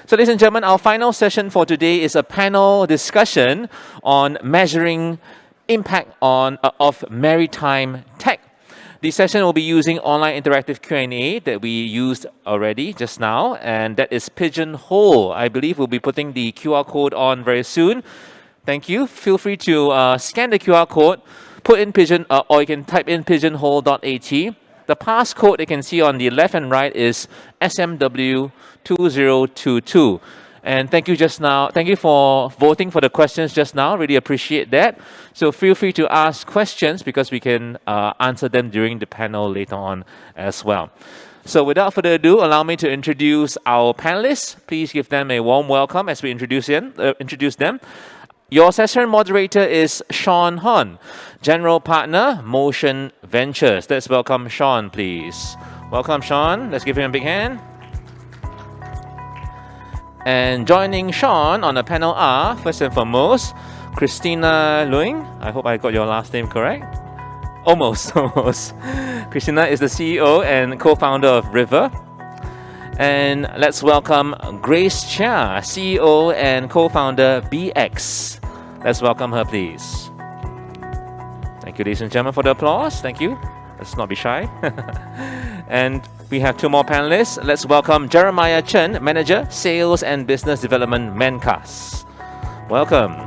So ladies and gentlemen, our final session for today is a panel discussion on measuring impact of maritime tech. The session will be using online interactive Q&A that we used already just now, and that is Pigeonhole. I believe we'll be putting the QR code on very soon. Thank you. Feel free to scan the QR code, put in or you can type in pigeonhole.at. The passcode you can see on the left and right is SMW2022. And thank you for voting for the questions just now. Really appreciate that. So feel free to ask questions because we can answer them during the panel later on as well. So without further ado, allow me to introduce our panelists. Please give them a warm welcome as we introduce them. Your session moderator is Shaun Han, General Partner, Motion Ventures. Let's welcome Shaun, please. Welcome, Shaun. Let's give him a big hand. And joining Shaun on the panel are, first and foremost, Kristina Lynge. I hope I got your last name correct. Almost. Kristina is the CEO and co-founder of Riverr. And let's welcome Grace Chia, CEO and co-founder BeeX. Let's welcome her, please. Thank you, ladies and gentlemen, for the applause. Thank you. Let's not be shy. And we have two more panelists. Let's welcome Jeremiah Chen, Manager, Sales and Business Development, Mencast. Welcome.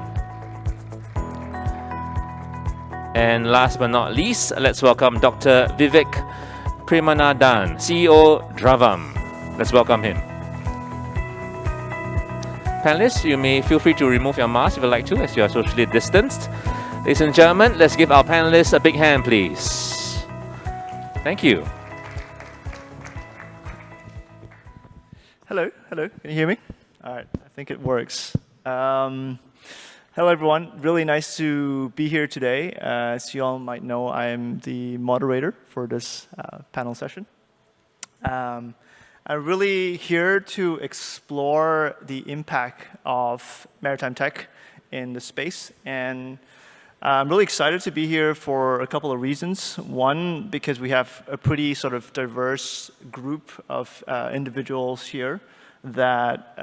And last but not least, let's welcome Dr. Vivek Premanadhan, CEO, Dravam. Let's welcome him. Panelists, you may feel free to remove your mask if you'd like to, as you are socially distanced. Ladies and gentlemen, let's give our panelists a big hand, please. Thank you. Hello, can you hear me? All right, I think it works. Hello everyone, really nice to be here today. As you all might know, I am the moderator for this panel session. I'm really here to explore the impact of maritime tech in the space, and I'm really excited to be here for a couple of reasons. One, because we have a pretty sort of diverse group of individuals here that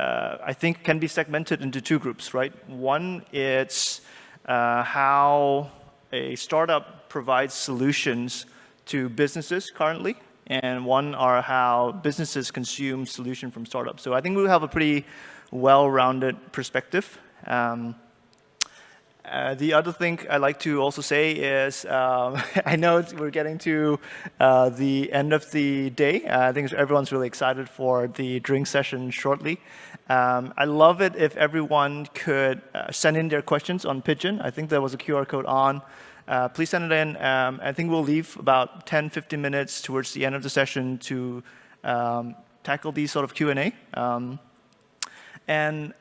I think can be segmented into two groups, right? One, it's how a startup provides solutions to businesses currently, and one are how businesses consume solution from startups. So I think we have a pretty well-rounded perspective. The other thing I like to also say is, I know we're getting to the end of the day. I think everyone's really excited for the drink session shortly. I love it if everyone could send in their questions on Pigeon. I think there was a QR code on. Please send it in. I think we'll leave about 10-15 minutes towards the end of the session to tackle these sort of Q&A. And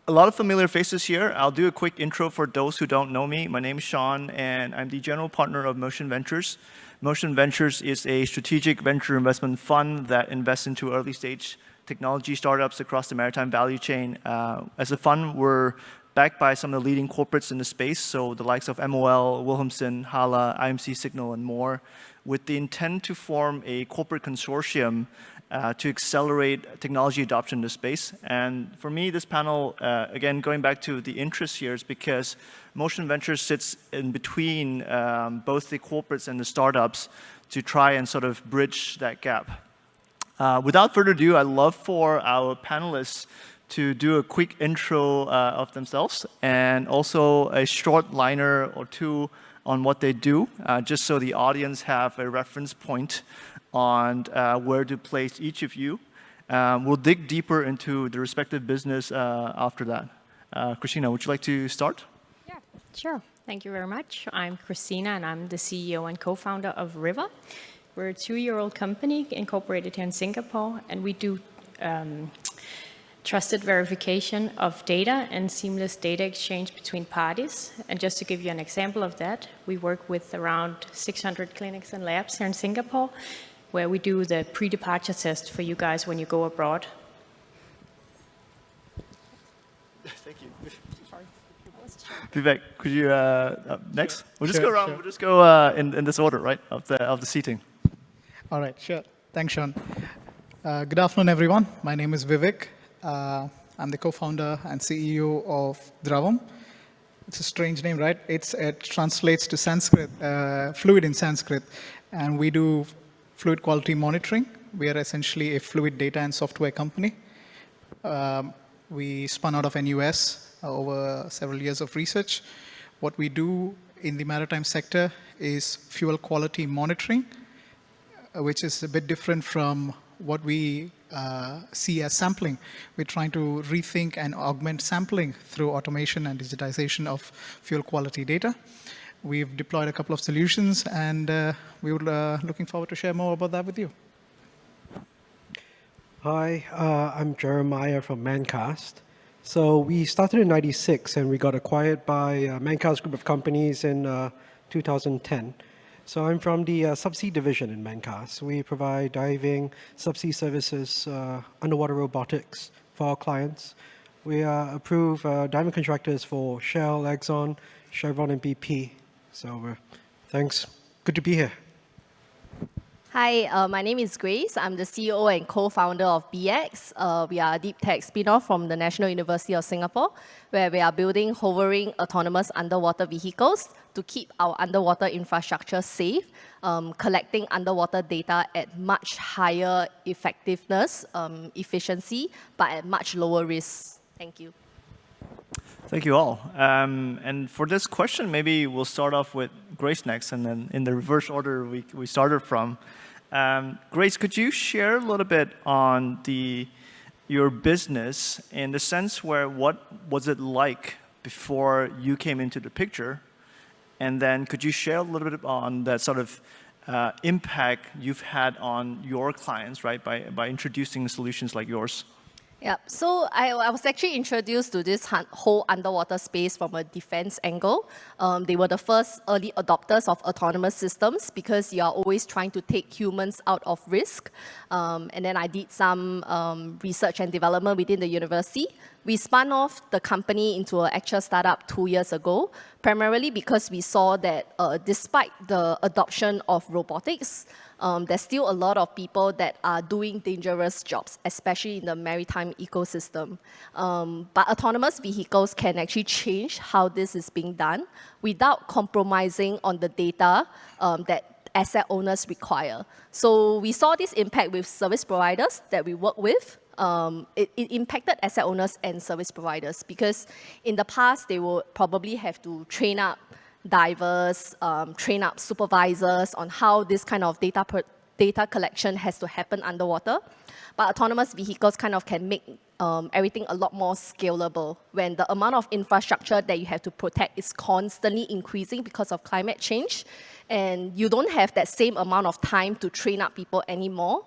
a lot of familiar faces here. I'll do a quick intro for those who don't know me. My name is Shaun, and I'm the general partner of Motion Ventures. Motion Ventures is a strategic venture investment fund that invests into early-stage technology startups across the maritime value chain. As a fund, we're backed by some of the leading corporates in the space, so the likes of MOL, Wilhelmsen, Hala, IMC Signal, and more, with the intent to form a corporate consortium to accelerate technology adoption in the space. And for me, this panel, again, going back to the interest here, is because Motion Ventures sits in between both the corporates and the startups to try and sort of bridge that gap. Without further ado, I'd love for our panelists to do a quick intro of themselves and also a short liner or two on what they do, just so the audience have a reference point on where to place each of you. We'll dig deeper into the respective business after that. Kristina, would you like to start? Yeah, sure. Thank you very much. I'm Kristina, and I'm the CEO and co-founder of Riverr. We're a 2-year-old company incorporated here in Singapore, and we do trusted verification of data and seamless data exchange between parties. And just to give you an example of that, we work with around 600 clinics and labs here in Singapore, where we do the pre-departure test for you guys when you go abroad. Thank you. Sorry. Vivek, could you, next? We'll just go around, we'll just go in this order, right, of the seating. All right, sure. Thanks, Shaun. Good afternoon, everyone. My name is Vivek. I'm the co-founder and CEO of Dravam. It's a strange name, right? It translates to Sanskrit, fluid in Sanskrit. And we do fluid quality monitoring. We are essentially a fluid data and software company. We spun out of NUS over several years of research. What we do in the maritime sector is fuel quality monitoring, which is a bit different from what we see as sampling. We're trying to rethink and augment sampling through automation and digitization of fuel quality data. We've deployed a couple of solutions, and we were looking forward to share more about that with you. Hi, I'm Jeremiah from Mencast. So we started in '96, and we got acquired by Mencast group of companies in 2010. So I'm from the subsea division in Mencast. We provide diving, subsea services, underwater robotics for our clients. We approve diving contractors for Shell, Exxon, Chevron, and BP. So thanks. Good to be here. Hi, my name is Grace. I'm the CEO and co-founder of BeeX. We are a deep tech spin-off from the National University of Singapore, where we are building hovering autonomous underwater vehicles to keep our underwater infrastructure safe, collecting underwater data at much higher effectiveness, efficiency, but at much lower risk. Thank you. Thank you all. And for this question, maybe we'll start off with Grace next, and then in the reverse order we started from. Grace, could you share a little bit on your business in the sense where what was it like before you came into the picture? And then could you share a little bit on that sort of impact you've had on your clients, right, by introducing solutions like yours? Yeah, so I was actually introduced to this whole underwater space from a defense angle. They were the first early adopters of autonomous systems because you are always trying to take humans out of risk. And then I did some research and development within the university. We spun off the company into an actual startup 2 years ago, primarily because we saw that despite the adoption of robotics, there's still a lot of people that are doing dangerous jobs, especially in the maritime ecosystem. But autonomous vehicles can actually change how this is being done without compromising on the data that asset owners require. So we saw this impact with service providers that we work with. It impacted asset owners and service providers because in the past, they would probably have to train up divers, train up supervisors on how this kind of data collection has to happen underwater. But autonomous vehicles kind of can make everything a lot more scalable when the amount of infrastructure that you have to protect is constantly increasing because of climate change. And you don't have that same amount of time to train up people anymore.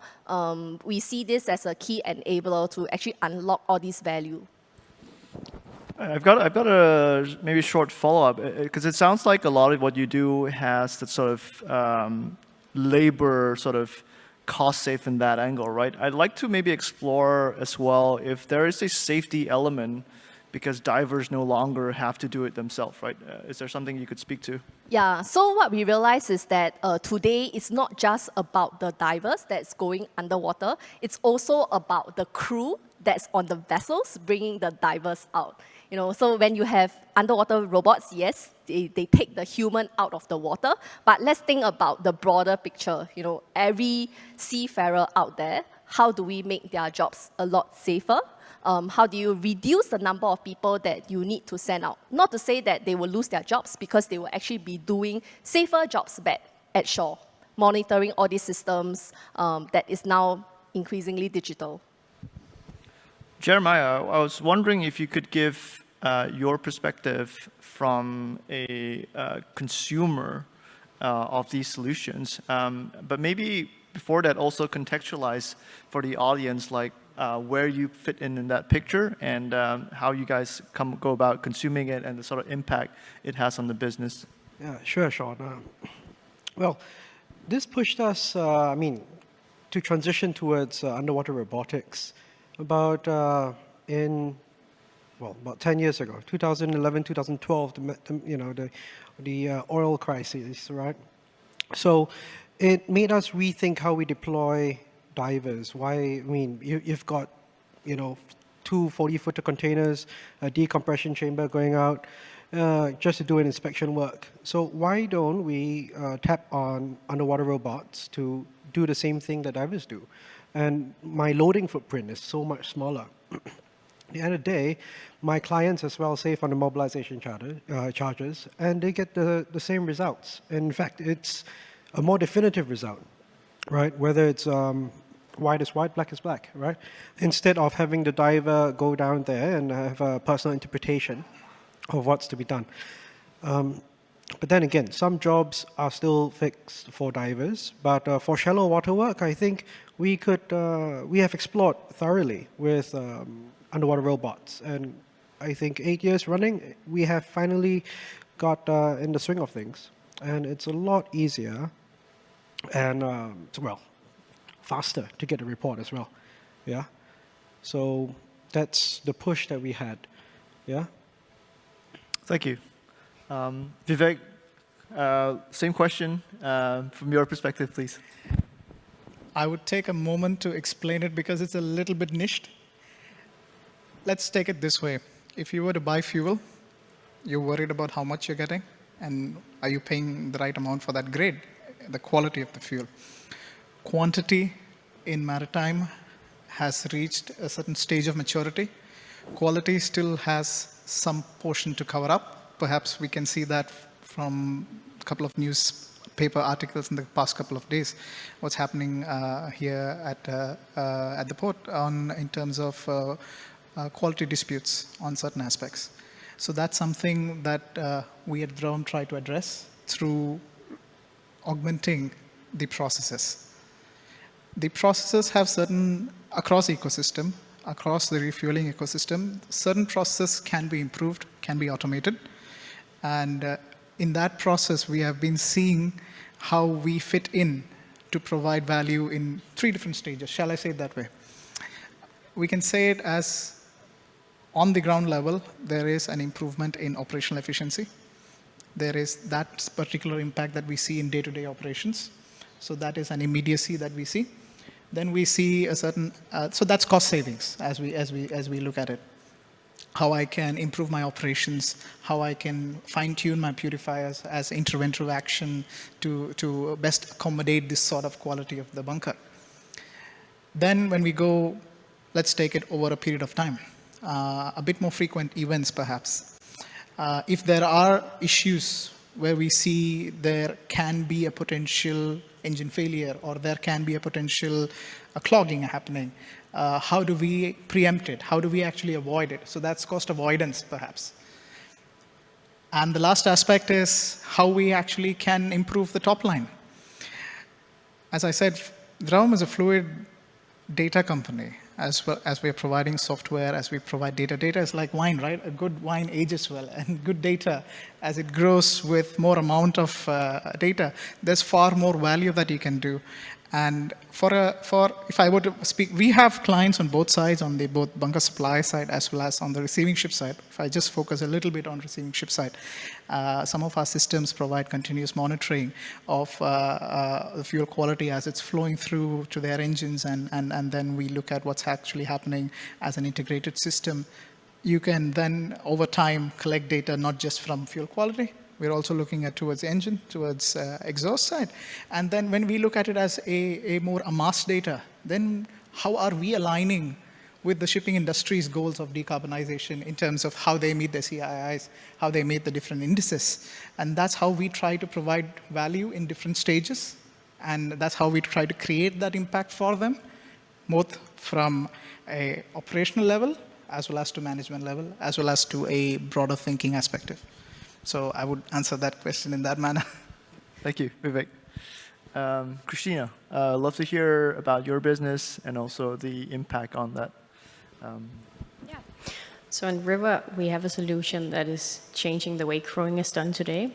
We see this as a key enabler to actually unlock all this value. I've got a maybe short follow-up because it sounds like a lot of what you do has that sort of labor sort of cost safe in that angle, right? I'd like to maybe explore as well if there is a safety element because divers no longer have to do it themselves, right? Is there something you could speak to? Yeah, so what we realize is that today it's not just about the divers that's going underwater, it's also about the crew that's on the vessels bringing the divers out. You know, so when you have underwater robots, yes, they take the human out of the water, but let's think about the broader picture. You know, every seafarer out there, how do we make their jobs a lot safer? How do you reduce the number of people that you need to send out? Not to say that they will lose their jobs because they will actually be doing safer jobs back at shore, monitoring all these systems that is now increasingly digital. Jeremiah, I was wondering if you could give your perspective from a consumer of these solutions, but maybe before that also contextualize for the audience like where you fit in that picture and how you guys go about consuming it and the sort of impact it has on the business. Yeah, sure, Shaun. Well, this pushed us, to transition towards underwater robotics. About 10 years ago, 2011, 2012, the oil crisis, right? So it made us rethink how we deploy divers. Why? I mean, you've got, 2 40-footer containers, a decompression chamber going out, just to do an inspection work. So why don't we tap on underwater robots to do the same thing that divers do? And my loading footprint is so much smaller. At the end of the day, my clients as well save on the mobilization charges, and they get the same results. In fact, it's a more definitive result, right? Whether it's white is white, black is black, right? Instead of having the diver go down there and have a personal interpretation of what's to be done. But then again, some jobs are still fixed for divers, but for shallow water work, I think we have explored thoroughly with underwater robots. And I think 8 years running, we have finally got in the swing of things. And it's a lot easier and, well, faster to get a report as well. Yeah. So that's the push that we had. Yeah. Thank you. Vivek, same question from your perspective, please. I would take a moment to explain it because it's a little bit niched. Let's take it this way. If you were to buy fuel, you're worried about how much you're getting and are you paying the right amount for that grade, the quality of the fuel. Quantity in maritime has reached a certain stage of maturity. Quality still has some portion to cover up. Perhaps we can see that from a couple of newspaper articles in the past couple of days, what's happening here at the port in terms of quality disputes on certain aspects. So that's something that we at Dravam try to address through augmenting the processes. The processes have certain, across ecosystem, across the refueling ecosystem, certain processes can be improved, can be automated. And in that process, we have been seeing how we fit in to provide value in 3 different stages. Shall I say it that way? We can say it as on the ground level, there is an improvement in operational efficiency. There is that particular impact that we see in day-to-day operations. So that is an immediacy that we see. Then we see a certain, so that's cost savings as we look at it. How I can improve my operations, how I can fine-tune my purifiers as interventive action to best accommodate this sort of quality of the bunker. Then when we go, let's take it over a period of time, a bit more frequent events perhaps. If there are issues where we see there can be a potential engine failure or there can be a potential clogging happening, how do we preempt it? How do we actually avoid it? So that's cost avoidance perhaps. And the last aspect is how we actually can improve the top line. As I said, Dravam is a fluid data company. As well as we're providing software, as we provide data. Data is like wine, right? A good wine ages well, and good data, as it grows with more amount of data, there's far more value that you can do. And if I were to speak, we have clients on both sides, on the both bunker supply side as well as on the receiving ship side. If I just focus a little bit on receiving ship side, some of our systems provide continuous monitoring of the fuel quality as it's flowing through to their engines, and then we look at what's actually happening as an integrated system. You can then, over time, collect data not just from fuel quality. We're also looking at towards engine, towards exhaust side. And then when we look at it as a more mass data, then how are we aligning with the shipping industry's goals of decarbonization in terms of how they meet the CIIs, how they meet the different indices. And that's how we try to provide value in different stages. And that's how we try to create that impact for them, both from a operational level, as well as to management level, as well as to a broader thinking perspective. So I would answer that question in that manner. Thank you, Vivek. Kristina, love to hear about your business and also the impact on that. Yeah. So in Riverr, we have a solution that is changing the way crewing is done today.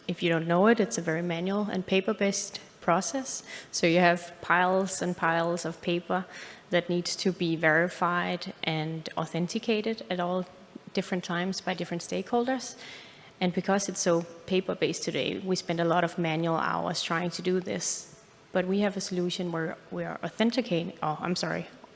If you don't know it, it's a very manual and paper-based process. So you have piles and piles of paper that needs to be verified and authenticated at all different times by different stakeholders. And because it's so paper-based today, we spend a lot of manual hours trying to do this. But we have a solution where we are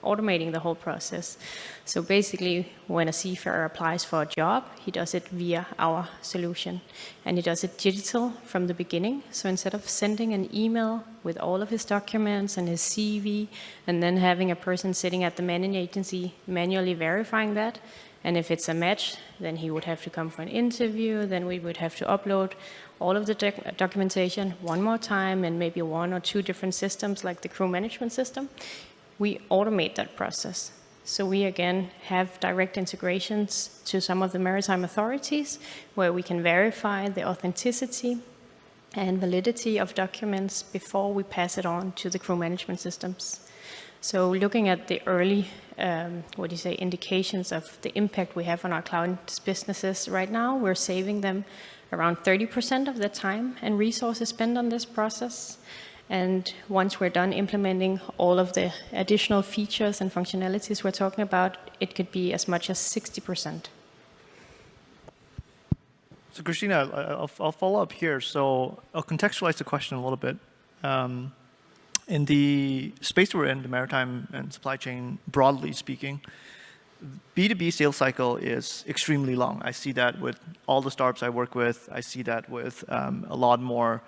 automating the whole process. So basically, when a seafarer applies for a job, he does it via our solution. And he does it digital from the beginning. So instead of sending an email with all of his documents and his CV, and then having a person sitting at the managing agency manually verifying that, and if it's a match, then he would have to come for an interview, then we would have to upload all of the documentation one more time and maybe 1 or 2 different systems like the crew management system. We automate that process. So we again have direct integrations to some of the maritime authorities where we can verify the authenticity and validity of documents before we pass it on to the crew management systems. So looking at the early, indications of the impact we have on our cloud businesses right now, we're saving them around 30% of the time and resources spent on this process. And once we're done implementing all of the additional features and functionalities we're talking about, it could be as much as 60%. So Kristina, I'll follow up here. So I'll contextualize the question a little bit. In the space we're in, the maritime and supply chain, broadly speaking, B2B sales cycle is extremely long. I see that with all the startups I work with. I see that with a lot more,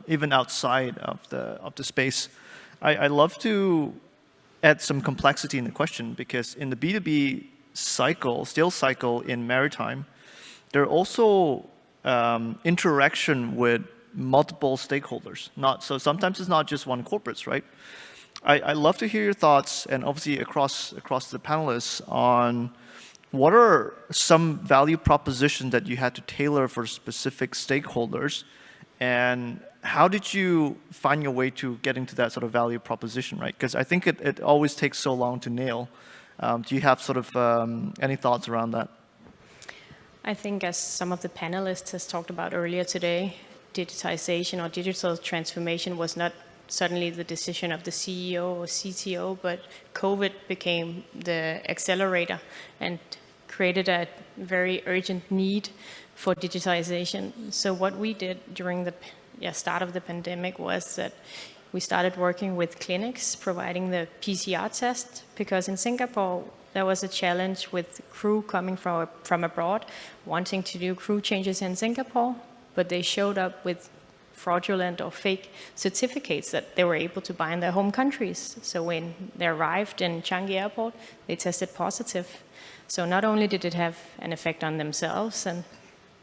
even outside of the space. I love to add some complexity in the question because in the B2B cycle, sales cycle in maritime, there are also interaction with multiple stakeholders. So sometimes it's not just one corporates, right? I love to hear your thoughts, and obviously across the panelists, on what are some value propositions that you had to tailor for specific stakeholders, and how did you find your way to getting to that sort of value proposition, right? Because I think it always takes so long to nail. Do you have sort of any thoughts around that? I think as some of the panelists has talked about earlier today, digitization or digital transformation was not suddenly the decision of the CEO or CTO, but COVID became the accelerator and created a very urgent need for digitization. So what we did during the start of the pandemic was that we started working with clinics providing the PCR test, because in Singapore there was a challenge with crew coming from abroad wanting to do crew changes in Singapore, but they showed up with fraudulent or fake certificates that they were able to buy in their home countries. So when they arrived in Changi Airport, they tested positive. So not only did it have an effect on themselves and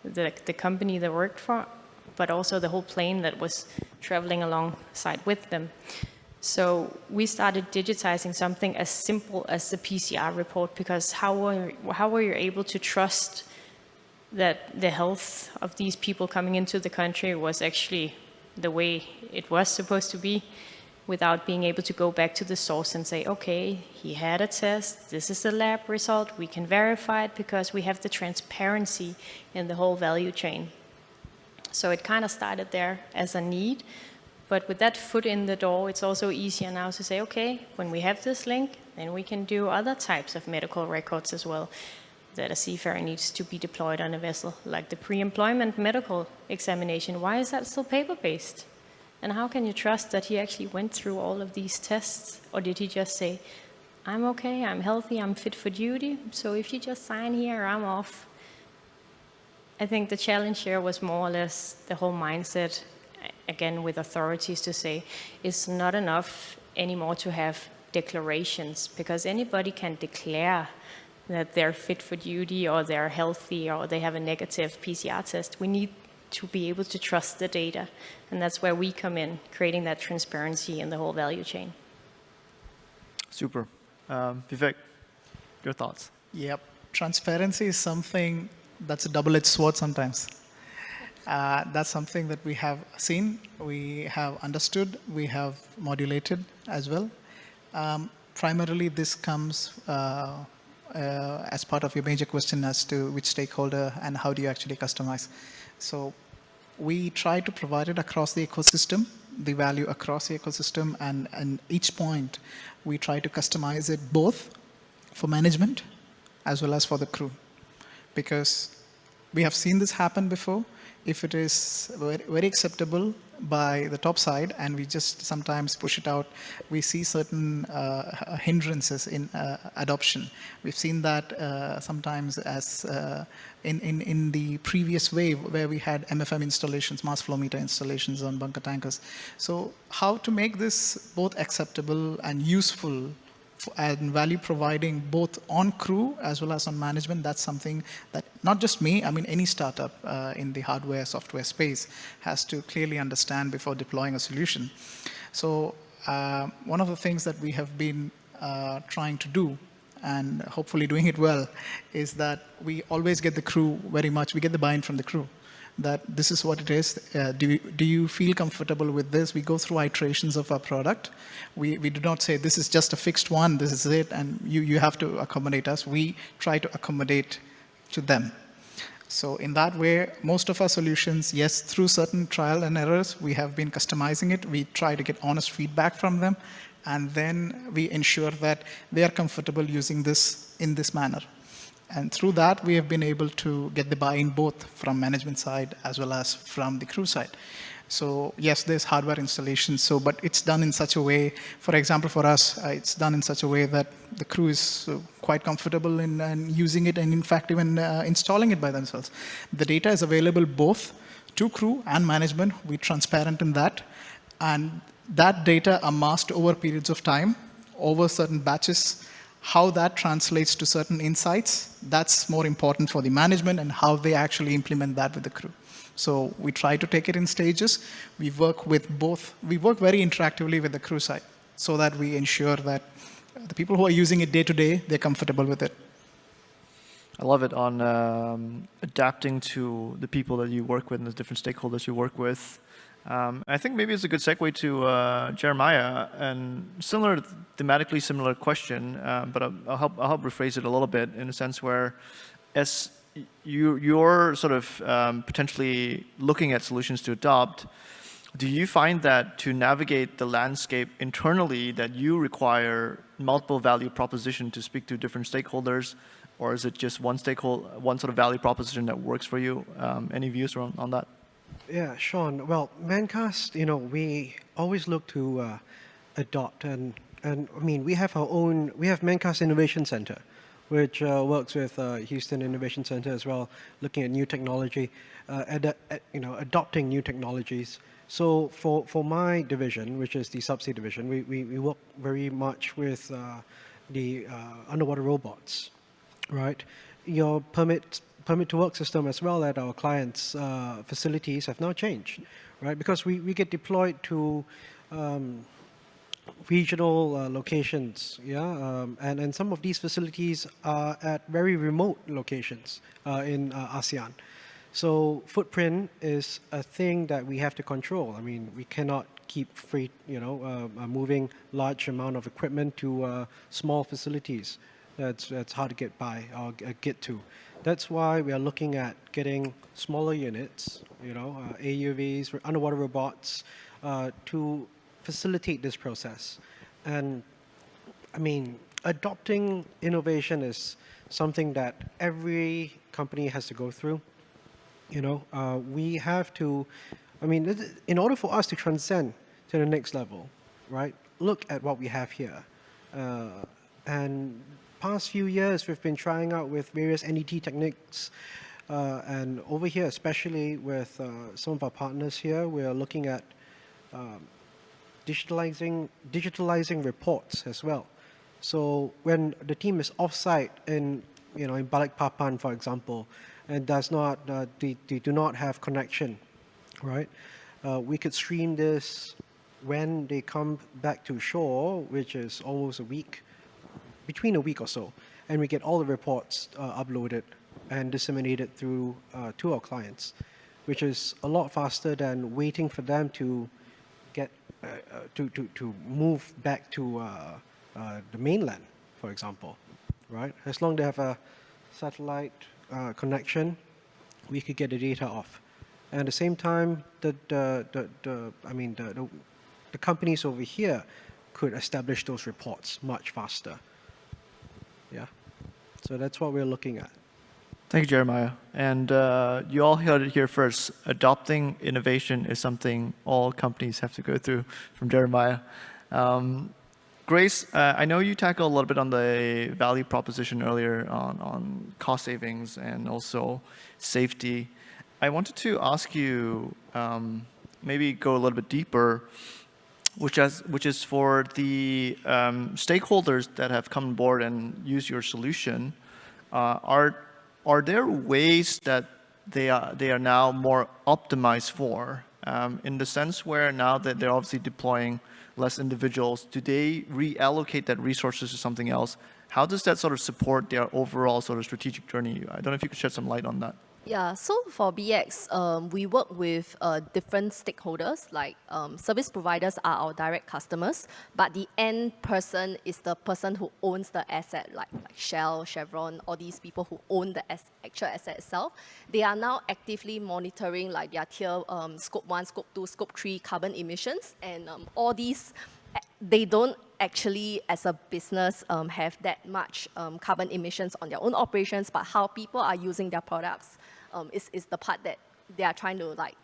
the company they worked for, but also the whole plane that was traveling alongside with them. So we started digitizing something as simple as the PCR report, because how were you able to trust that the health of these people coming into the country was actually the way it was supposed to be, without being able to go back to the source and say, okay, he had a test, this is the lab result, we can verify it because we have the transparency in the whole value chain. So it kind of started there as a need, but with that foot in the door, it's also easier now to say, okay, when we have this link, then we can do other types of medical records as well that a seafarer needs to be deployed on a vessel, like the pre-employment medical examination. Why is that still paper-based? And how can you trust that he actually went through all of these tests? Or did he just say, I'm okay, I'm healthy, I'm fit for duty, so if you just sign here, I'm off? I think the challenge here was more or less the whole mindset, again, with authorities to say, it's not enough anymore to have declarations, because anybody can declare that they're fit for duty or they're healthy or they have a negative PCR test. We need to be able to trust the data. And that's where we come in, creating that transparency in the whole value chain. Super. Vivek, your thoughts? Yep. Transparency is something that's a double-edged sword sometimes. That's something that we have seen, we have understood, we have modulated as well. Primarily, this comes as part of your major question as to which stakeholder and how do you actually customize. So we try to provide it across the ecosystem, the value across the ecosystem, and each point we try to customize it both for management as well as for the crew. Because we have seen this happen before. if it is very acceptable by the top side and we just sometimes push it out, we see certain hindrances in adoption. We've seen that sometimes as in the previous wave where we had MFM installations, mass flow meter installations on bunker tankers. So how to make this both acceptable and useful and value providing both on crew as well as on management, that's something that not just me, I mean any startup in the hardware, software space has to clearly understand before deploying a solution. So one of the things that we have been trying to do, and hopefully doing it well, is that we always get the crew we get the buy-in from the crew. That this is what it is. Do you feel comfortable with this? We go through iterations of our product. We do not say this is just a fixed one, this is it, and you have to accommodate us. We try to accommodate to them. So in that way, most of our solutions, yes, through certain trial and errors, we have been customizing it. We try to get honest feedback from them, and then we ensure that they are comfortable using this in this manner. And through that, we have been able to get the buy-in both from management side as well as from the crew side. So yes, there's hardware installation, but it's done in such a way, for example, for us, it's done in such a way that the crew is quite comfortable in using it and in fact even installing it by themselves. The data is available both to crew and management. We're transparent in that. And that data amassed over periods of time, over certain batches. How that translates to certain insights, that's more important for the management and how they actually implement that with the crew. So we try to take it in stages. We work with both. We work very interactively with the crew side so that we ensure that the people who are using it day to day, they're comfortable with it. I love it on adapting to the people that you work with and the different stakeholders you work with. I think maybe it's a good segue to Jeremiah, and thematically similar question, but I'll help rephrase it a little bit in a sense where, as you're sort of potentially looking at solutions to adopt, do you find that to navigate the landscape internally that you require multiple value proposition to speak to different stakeholders, or is it just one sort of value proposition that works for you? Any views on that? Yeah, Shaun. Well, Mencast, we always look to adopt, and I mean, we have Mencast Innovation Center, which works with Houston Innovation Center as well, looking at new technology, adopting new technologies. So for my division, which is the subsea division, we work very much with the underwater robots, right? Your permit to work system as well at our clients' facilities have now changed, right? Because we get deployed to regional locations, and some of these facilities are at very remote locations in ASEAN. So footprint is a thing that we have to control. I mean, we cannot keep moving large amount of equipment to small facilities. That's hard to get by or get to. That's why we are looking at getting smaller units, AUVs, underwater robots, to facilitate this process. And I mean, adopting innovation is something that every company has to go through. We have to, in order for us to transcend to the next level, right? Look at what we have here. And past few years, we've been trying out with various NDT techniques. And over here, especially with some of our partners here, we are looking at digitalizing reports as well. So when the team is offsite in Balikpapan, for example, and they do not have connection, right? We could stream this when they come back to shore, which is almost between a week or so, and we get all the reports uploaded and disseminated through to our clients, which is a lot faster than waiting for them to get to move back to the mainland, for example, right? As long as they have a satellite connection, we could get the data off. And at the same time, the companies over here could establish those reports much faster. Yeah. So that's what we're looking at. Thank you, Jeremiah. And you all heard it here first. Adopting innovation is something all companies have to go through, from Jeremiah. Grace, I know you tackled a little bit on the value proposition earlier on cost savings and also safety. I wanted to ask you, maybe go a little bit deeper, which is for the stakeholders that have come on board and used your solution. Are there ways that they are now more optimized for, in the sense where now that they're obviously deploying less individuals, do they reallocate that resources to something else? How does that sort of support their overall sort of strategic journey? I don't know if you could shed some light on that. Yeah, so for BeeX, we work with different stakeholders, like service providers are our direct customers, but the end person is the person who owns the asset, like Shell, Chevron, all these people who own the actual asset itself. They are now actively monitoring like their tier scope 1, scope 2, scope 3 carbon emissions, and all these, they don't actually, as a business, have that much carbon emissions on their own operations, but how people are using their products is the part that they are trying to like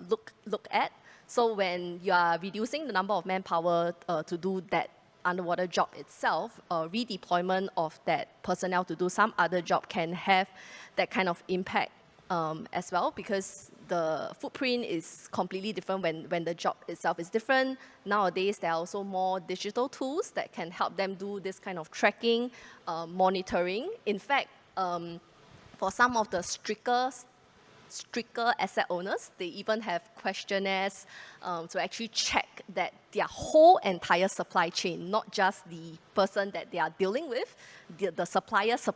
look at. So when you are reducing the number of manpower to do that underwater job itself, redeployment of that personnel to do some other job can have that kind of impact as well, because the footprint is completely different when the job itself is different. Nowadays, there are also more digital tools that can help them do this kind of tracking, monitoring. In fact, for some of the stricter asset owners, they even have questionnaires to actually check that their whole entire supply chain, not just the person that they are dealing with, the suppliers,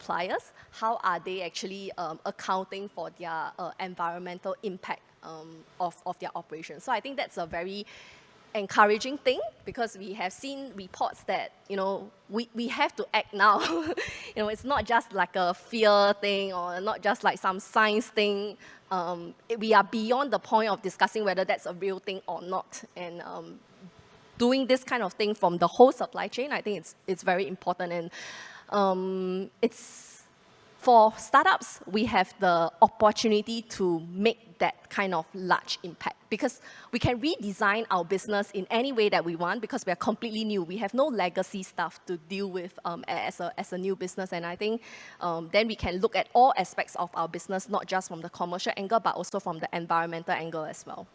how are they actually accounting for their environmental impact of their operations. So I think that's a very encouraging thing, because we have seen reports that, we have to act now. It's not just like a fear thing or not just like some science thing. We are beyond the point of discussing whether that's a real thing or not. And doing this kind of thing from the whole supply chain, I think it's very important. And it's for startups, we have the opportunity to make that kind of large impact, because we can redesign our business in any way that we want, because we are completely new. We have no legacy stuff to deal with as a new business. And I think then we can look at all aspects of our business, not just from the commercial angle, but also from the environmental angle as well.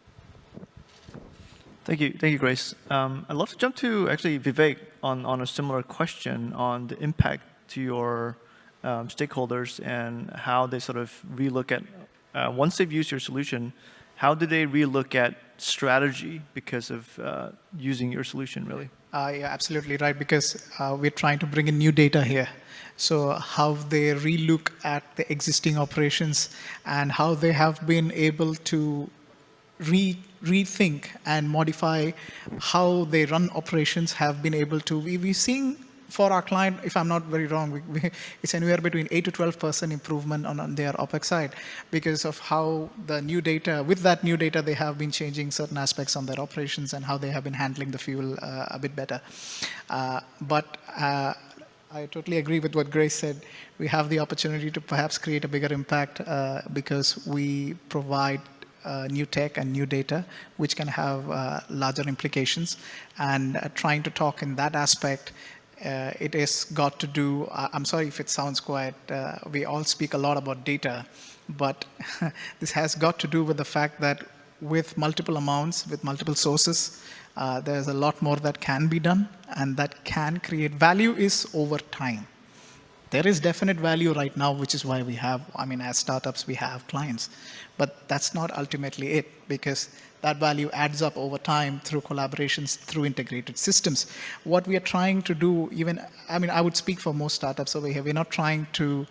Thank you, Grace. I'd love to jump to actually Vivek on a similar question on the impact to your stakeholders and how they sort of relook at, once they've used your solution, how do they relook at strategy because of using your solution, really? Yeah, absolutely right, because we're trying to bring in new data here. So how they relook at the existing operations and how they have been able to rethink and modify how they run operations have been able to. We're seeing for our client, if I'm not very wrong, it's anywhere between 8 to 12% improvement on their OPEX side, because of how the new data, with that new data, they have been changing certain aspects on their operations and how they have been handling the fuel a bit better. But I totally agree with what Grace said. We have the opportunity to perhaps create a bigger impact because we provide new tech and new data, which can have larger implications. And trying to talk in that aspect, it has got to do, I'm sorry if it sounds quiet, we all speak a lot about data, but this has got to do with the fact that with multiple amounts, with multiple sources, there's a lot more that can be done and that can create value is over time. There is definite value right now, which is why we have, as startups, we have clients. But that's not ultimately it, because that value adds up over time through collaborations, through integrated systems. What we are trying to do, I would speak for most startups over here, we're not trying to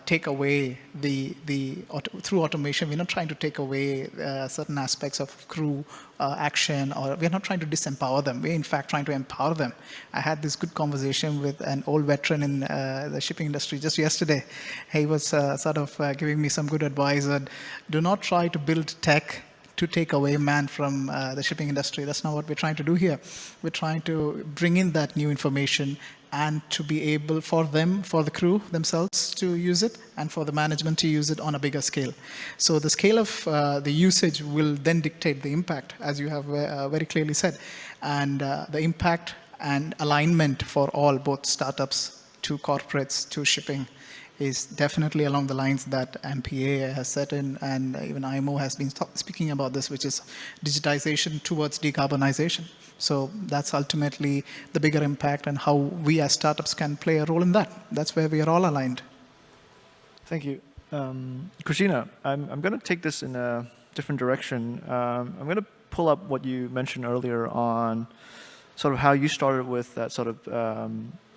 take away through automation, we're not trying to take away certain aspects of crew action, or we're not trying to disempower them. We're in fact trying to empower them. I had this good conversation with an old veteran in the shipping industry just yesterday. He was sort of giving me some good advice that do not try to build tech to take away man from the shipping industry. That's not what we're trying to do here. We're trying to bring in that new information and to be able for them, for the crew themselves to use it, and for the management to use it on a bigger scale. So the scale of the usage will then dictate the impact, as you have very clearly said. And the impact and alignment for all, both startups to corporates to shipping, is definitely along the lines that MPA has set in, and even IMO has been speaking about this, which is digitization towards decarbonization. So that's ultimately the bigger impact, and how we as startups can play a role in that. That's where we are all aligned. Thank you. Kristina, I'm going to take this in a different direction. I'm going to pull up what you mentioned earlier on sort of how you started with that sort of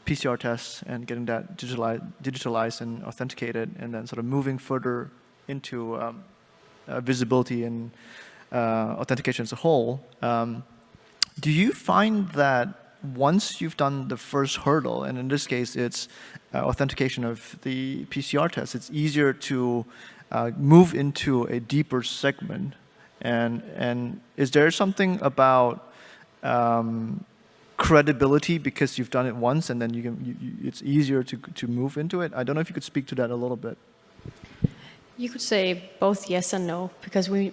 PCR tests and getting that digitalized and authenticated, and then sort of moving further into visibility and authentication as a whole. Do you find that once you've done the first hurdle, and in this case it's authentication of the PCR test, it's easier to move into a deeper segment? And is there something about credibility because you've done it once, and then it's easier to move into it? I don't know if you could speak to that a little bit. You could say both yes and no, because we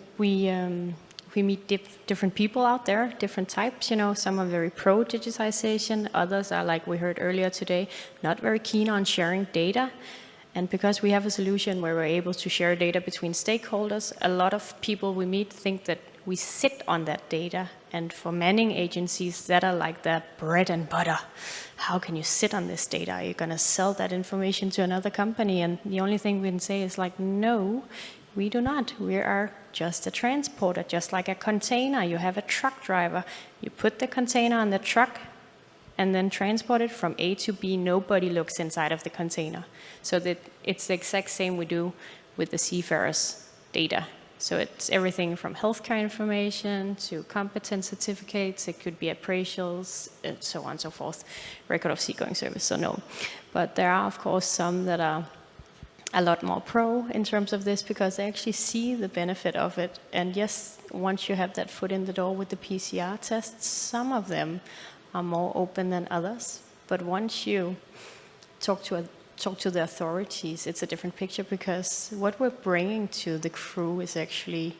meet different people out there, different types. You know, some are very pro digitization, others are, like we heard earlier today, not very keen on sharing data. And because we have a solution where we're able to share data between stakeholders, a lot of people we meet think that we sit on that data. And for manning agencies, that are like the bread and butter. How can you sit on this data? Are you going to sell that information to another company? And the only thing we can say is like, no, we do not. We are just a transporter, just like a container. You have a truck driver. You put the container on the truck and then transport it from A to B. Nobody looks inside of the container. So that it's the exact same we do with the seafarers' data. So it's everything from healthcare information to competence certificates. It could be appraisals, so on and so forth. Record of seagoing service, so no. But there are, of course, some that are a lot more pro in terms of this because they actually see the benefit of it. And yes, once you have that foot in the door with the PCR tests, some of them are more open than others. But once you talk to the authorities, it's a different picture, because what we're bringing to the crew is actually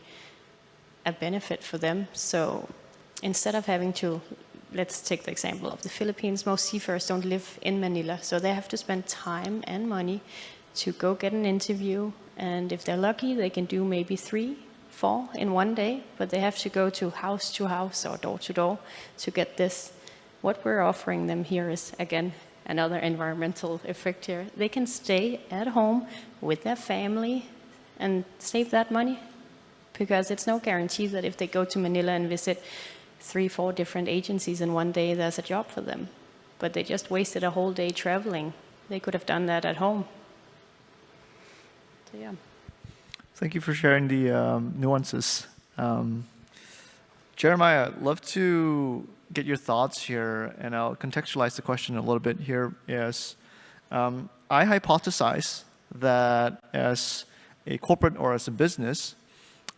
a benefit for them. So instead of having to, let's take the example of the Philippines, most seafarers don't live in Manila, so they have to spend time and money to go get an interview, and if they're lucky, they can do maybe 3, 4 in one day, but they have to go to house or door to door to get this. What we're offering them here is, again, another environmental effect here. They can stay at home with their family and save that money, because it's no guarantee that if they go to Manila and visit 3, 4 different agencies in one day, there's a job for them. But they just wasted a whole day traveling. They could have done that at home. So, yeah. Thank you for sharing the nuances. Jeremiah, I'd love to get your thoughts here, and I'll contextualize the question a little bit here. Is I hypothesize that as a corporate or as a business,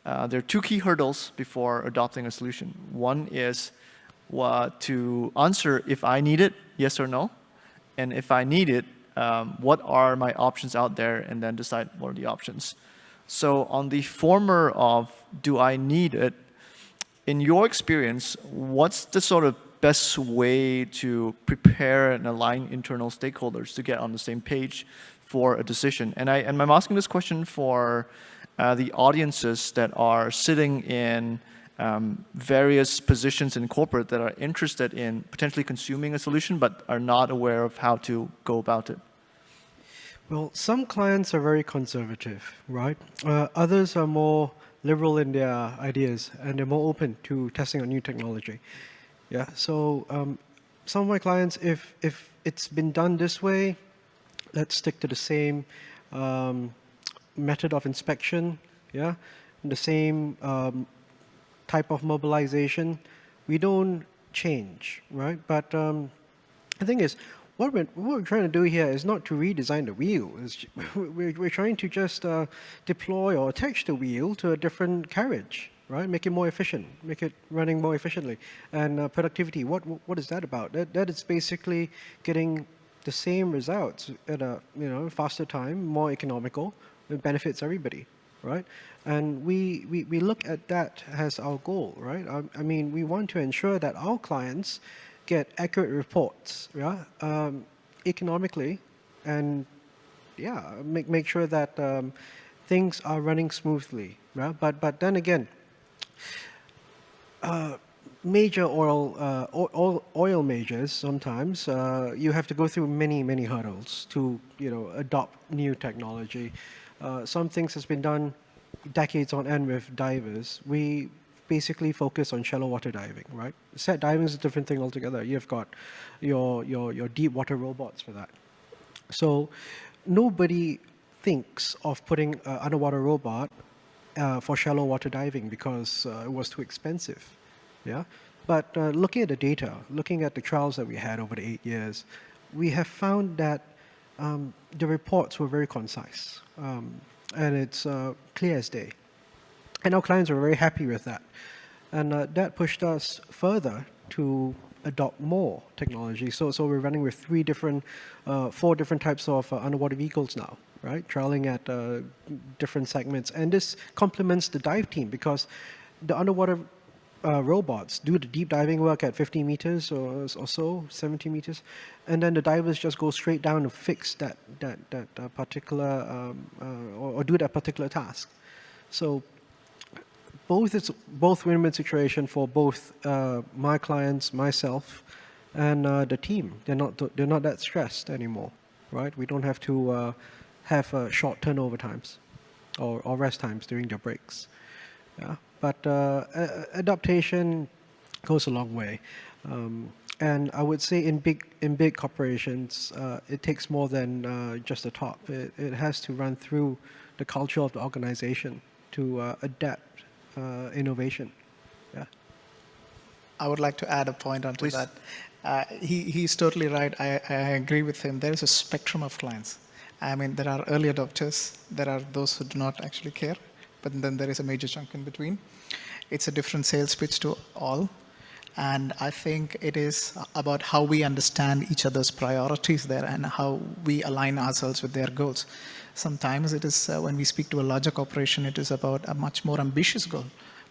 there are 2 key hurdles before adopting a solution. One is to answer if I need it, yes or no, and if I need it, what are my options out there, and then decide what are the options. So on the former of do I need it, in your experience, what's the sort of best way to prepare and align internal stakeholders to get on the same page for a decision? And I'm asking this question for the audiences that are sitting in various positions in corporate that are interested in potentially consuming a solution but are not aware of how to go about it. Well, some clients are very conservative, right? Others are more liberal in their ideas, and they're more open to testing out new technology. Yeah, so some of my clients, if it's been done this way, let's stick to the same method of inspection, yeah, the same type of mobilization. We don't change, right? But the thing is, what we're trying to do here is not to redesign the wheel. We're trying to just deploy or attach the wheel to a different carriage, right? Make it more efficient, make it running more efficiently. And productivity, what is that about? That is basically getting the same results at a faster time, more economical. It benefits everybody, right? And we look at that as our goal, right? I mean, we want to ensure that our clients get accurate reports, yeah, economically, and yeah, make sure that things are running smoothly. Yeah? But then again, major oil majors sometimes you have to go through many hurdles to adopt new technology. Some things has been done decades on end with divers. We basically focus on shallow water diving, right? Set diving is a different thing altogether. You've got your deep water robots for that. So nobody thinks of putting an underwater robot for shallow water diving because it was too expensive. Yeah, but looking at the data, looking at the trials that we had over the 8 years, we have found that the reports were very concise, and it's clear as day. And our clients were very happy with that. And that pushed us further to adopt more technology. So we're running with 4 different types of underwater vehicles now, right? Trialing at different segments. And this complements the dive team because the underwater robots do the deep diving work at 50 meters or so, 70 meters. And then the divers just go straight down to fix that particular, or do that particular task. So both win-win situation for both my clients, myself, and the team. They're not that stressed anymore, right? We don't have to have short turnover times or rest times during their breaks. Yeah, but adaptation goes a long way, and I would say in big corporations, it takes more than just the top. It has to run through the culture of the organization to adapt innovation. Yeah. I would like to add a point onto Please. that. He's totally right. I agree with him. There is a spectrum of clients. I mean, there are early adopters. There are those who do not actually care. But then there is a major chunk in between. It's a different sales pitch to all. And I think it is about how we understand each other's priorities there and how we align ourselves with their goals. Sometimes it is, when we speak to a larger corporation, it is about a much more ambitious goal.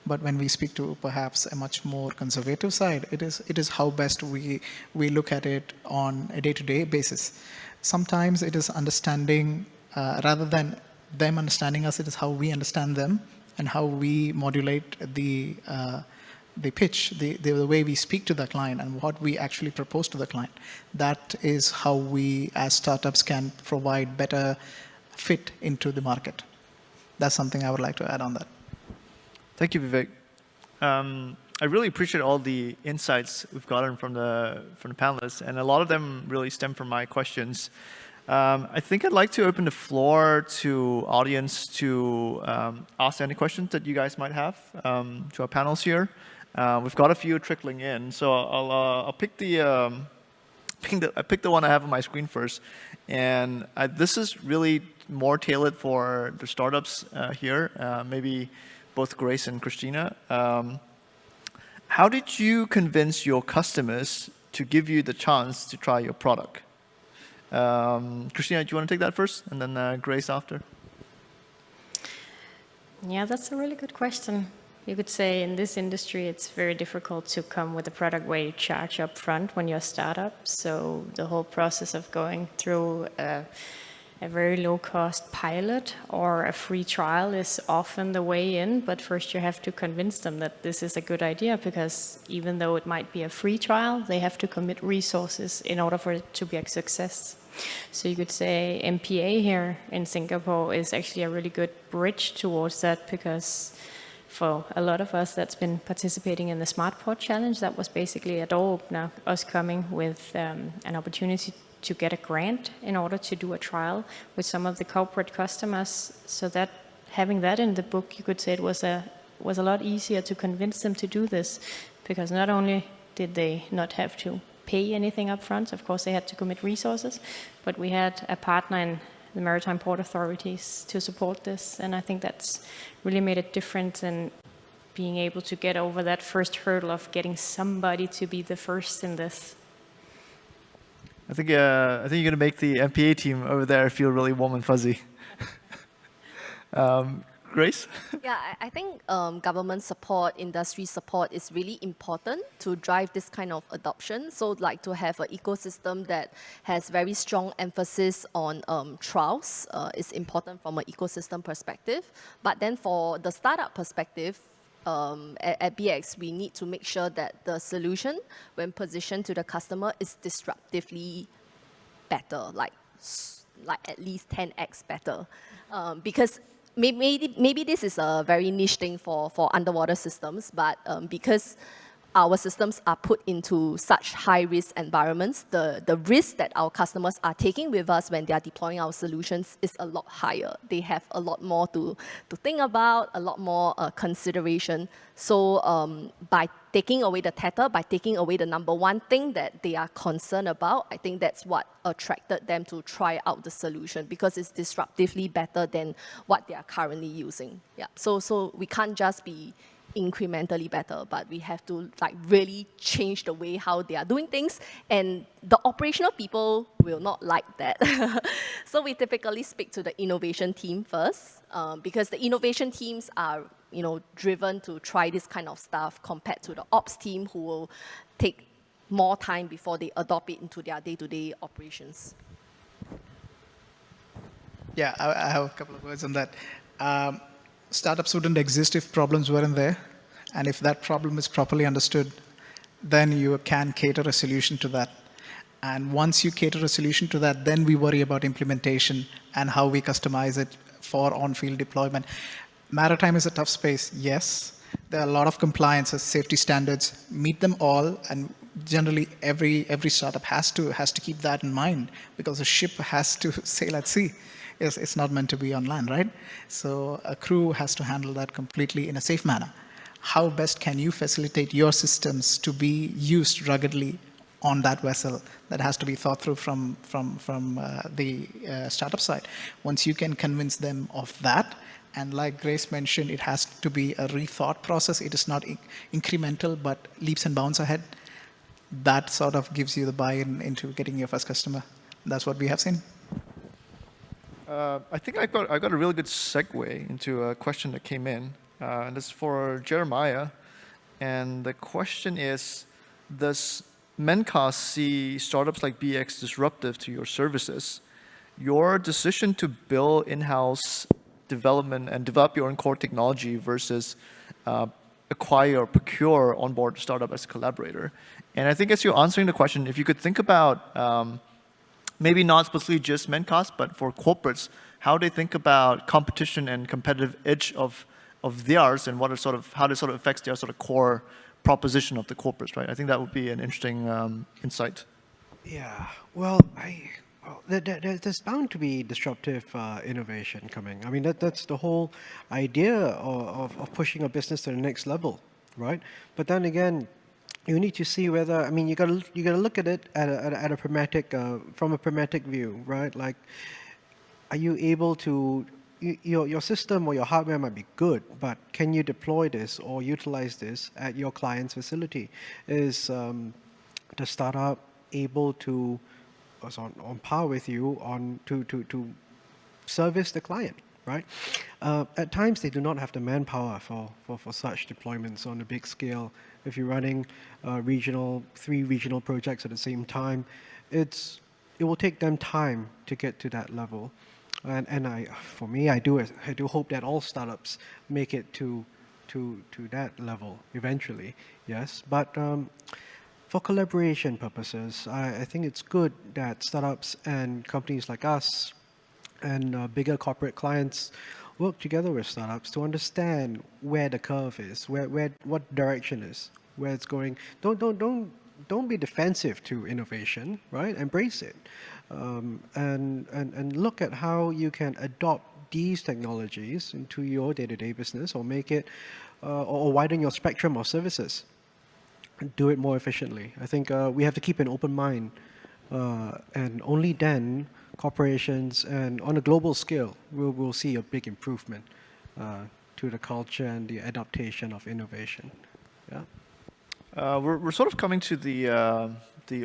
But when we speak to perhaps a much more conservative side, it is how best we look at it on a day-to-day basis. Sometimes it is understanding, rather than them understanding us, it is how we understand them and how we modulate the pitch, the way we speak to the client and what we actually propose to the client. That is how we as startups can provide better fit into the market. That's something I would like to add on that. Thank you, Vivek. I really appreciate all the insights we've gotten from the panelists, and a lot of them really stem from my questions. I think I'd like to open the floor to audience to ask any questions that you guys might have to our panels here. We've got a few trickling in, so I'll pick the one I have on my screen first. And this is really more tailored for the startups here, maybe both Grace and Kristina. How did you convince your customers to give you the chance to try your product? Kristina, do you want to take that first, and then Grace after? Yeah, that's a really good question. You could say in this industry, it's very difficult to come with a product where you charge up front when you're a startup. So the whole process of going through a very low-cost pilot or a free trial is often the way in, but first you have to convince them that this is a good idea, because even though it might be a free trial, they have to commit resources in order for it to be a success. So you could say MPA here in Singapore is actually a really good bridge towards that, because for a lot of us that's been participating in the Smart Port Challenge, that was basically a door opener, us coming with an opportunity to get a grant in order to do a trial with some of the corporate customers. So that having that in the book, you could say it was a lot easier to convince them to do this, because not only did they not have to pay anything up front, of course they had to commit resources, but we had a partner in the Maritime Port Authorities to support this, and I think that's really made a difference in being able to get over that first hurdle of getting somebody to be the first in this. I think you're going to make the MPA team over there feel really warm and fuzzy. Grace? Yeah, I think government support, industry support is really important to drive this kind of adoption. So like to have an ecosystem that has very strong emphasis on trials is important from an ecosystem perspective. But then for the startup perspective, at BeeX, we need to make sure that the solution, when positioned to the customer, is disruptively better, like at least 10x better. Because maybe this is a very niche thing for underwater systems, but because our systems are put into such high-risk environments, the risk that our customers are taking with us when they are deploying our solutions is a lot higher. They have a lot more to think about, a lot more consideration. So by taking away the tether, by taking away the number one thing that they are concerned about, I think that's what attracted them to try out the solution, because it's disruptively better than what they are currently using. Yeah. So we can't just be incrementally better, but we have to like really change the way how they are doing things, and the operational people will not like that. So we typically speak to the innovation team first, because the innovation teams are driven to try this kind of stuff compared to the ops team, who will take more time before they adopt it into their day-to-day operations. Yeah, I have a couple of words on that. Startups wouldn't exist if problems weren't there. And if that problem is properly understood, then you can cater a solution to that. And once you cater a solution to that, then we worry about implementation and how we customize it for on-field deployment. Maritime is a tough space, yes. There are a lot of compliances, safety standards, meet them all, and generally every startup has to keep that in mind, because a ship has to sail at sea. It's not meant to be on land, right? So a crew has to handle that completely in a safe manner. How best can you facilitate your systems to be used ruggedly on that vessel? That has to be thought through from the startup side. Once you can convince them of that, and like Grace mentioned, it has to be a rethought process. It is not incremental, but leaps and bounds ahead. That sort of gives you the buy-in into getting your first customer. That's what we have seen. I think I got a really good segue into a question that came in. And this is for Jeremiah. And the question is, does Mencast see startups like BeeX disruptive to your services? Your decision to build in-house development and develop your own core technology versus acquire or procure onboard startup as a collaborator. And I think as you're answering the question, if you could think about maybe not specifically just Mencast, but for corporates, how they think about competition and competitive edge of theirs, and what are how it sort of affects their sort of core proposition of the corporates, right? I think that would be an interesting insight. Yeah, well, there's bound to be disruptive innovation coming. I mean, that's the whole idea of pushing a business to the next level, right? But then again, you need to see whether, I mean, you gotta look at it at a pragmatic, from a pragmatic view, right? Like, are you able to, your system or your hardware might be good, but can you deploy this or utilize this at your client's facility? Is the startup able to, on par with you to service the client, right? At times, they do not have the manpower for such deployments on a big scale. If you're running 3 regional projects at the same time, it will take them time to get to that level. And for me, I do hope that all startups make it to that level eventually. Yes, but for collaboration purposes, I think it's good that startups and companies like us and bigger corporate clients work together with startups to understand where the curve is, what direction is, where it's going. Don't be defensive to innovation, right? Embrace it, and look at how you can adopt these technologies into your day-to-day business, or make it, or widen your spectrum of services. Do it more efficiently. I think we have to keep an open mind, and only then corporations and on a global scale will see a big improvement to the culture and the adaptation of innovation. Yeah. We're sort of coming to the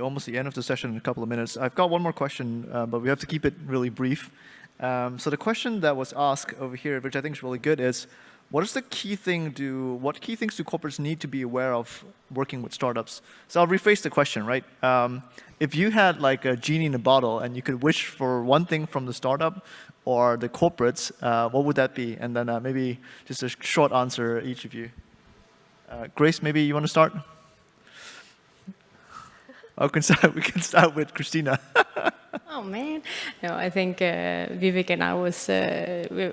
almost the end of the session in a couple of minutes. I've got one more question, but we have to keep it really brief. So the question that was asked over here, which I think is really good, is what key things do corporates need to be aware of working with startups? So I'll rephrase the question, right? If you had like a genie in a bottle and you could wish for one thing from the startup or the corporates, what would that be? And then maybe just a short answer, each of you. Grace, maybe you want to start? We can start with Kristina. Oh man, no, I think Vivek and I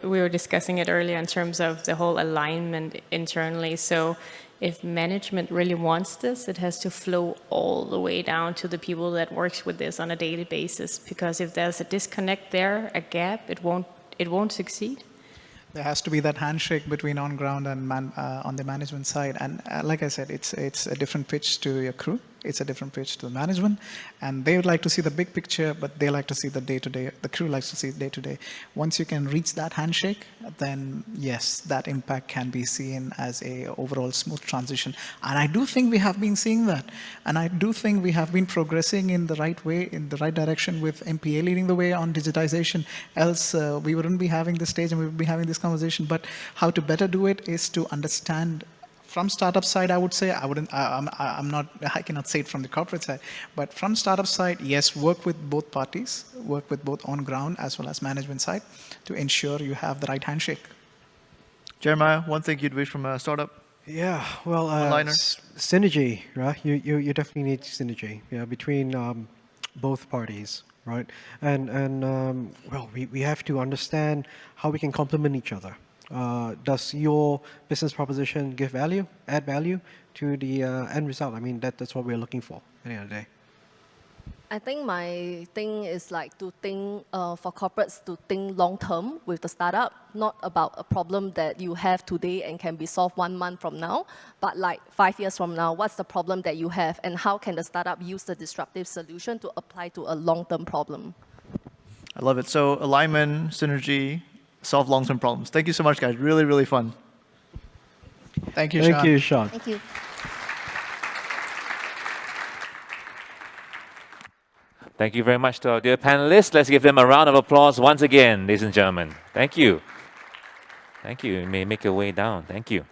we were discussing it earlier in terms of the whole alignment internally. So if management really wants this, it has to flow all the way down to the people that works with this on a daily basis. Because if there's a disconnect there, a gap, it won't succeed. There has to be that handshake between on ground and on the management side. And like I said, it's a different pitch to your crew. It's a different pitch to the management. And they would like to see the big picture, but they like to see the day-to-day. The crew likes to see day-to-day. Once you can reach that handshake, then yes, that impact can be seen as a overall smooth transition. And I do think we have been seeing that. And I do think we have been progressing in the right way, in the right direction with MPA leading the way on digitization. Else we wouldn't be having this stage and we would be having this conversation. But how to better do it is to understand from startup side, I would say, I cannot say it from the corporate side, but from startup side, yes, work with both parties, work with both on ground as well as management side to ensure you have the right handshake. Jeremiah, one thing you'd wish from a startup? Yeah, well, synergy, right? You definitely need synergy, between both parties, right? And well, we have to understand how we can complement each other. Does your business proposition give value, add value to the end result? I mean, that's what we're looking for at the end of the day. I think my thing is like to think for corporates to think long term with the startup, not about a problem that you have today and can be solved 1 month from now, but like 5 years from now, what's the problem that you have and how can the startup use the disruptive solution to apply to a long-term problem? I love it. So alignment, synergy, solve long-term problems. Thank you so much, guys. Really, really fun. Thank you, Shaun. Thank you, Shaun. Thank you. Thank you very much to our dear panelists. Let's give them a round of applause once again, ladies and gentlemen. Thank you. Thank you. You may make your way down. Thank you.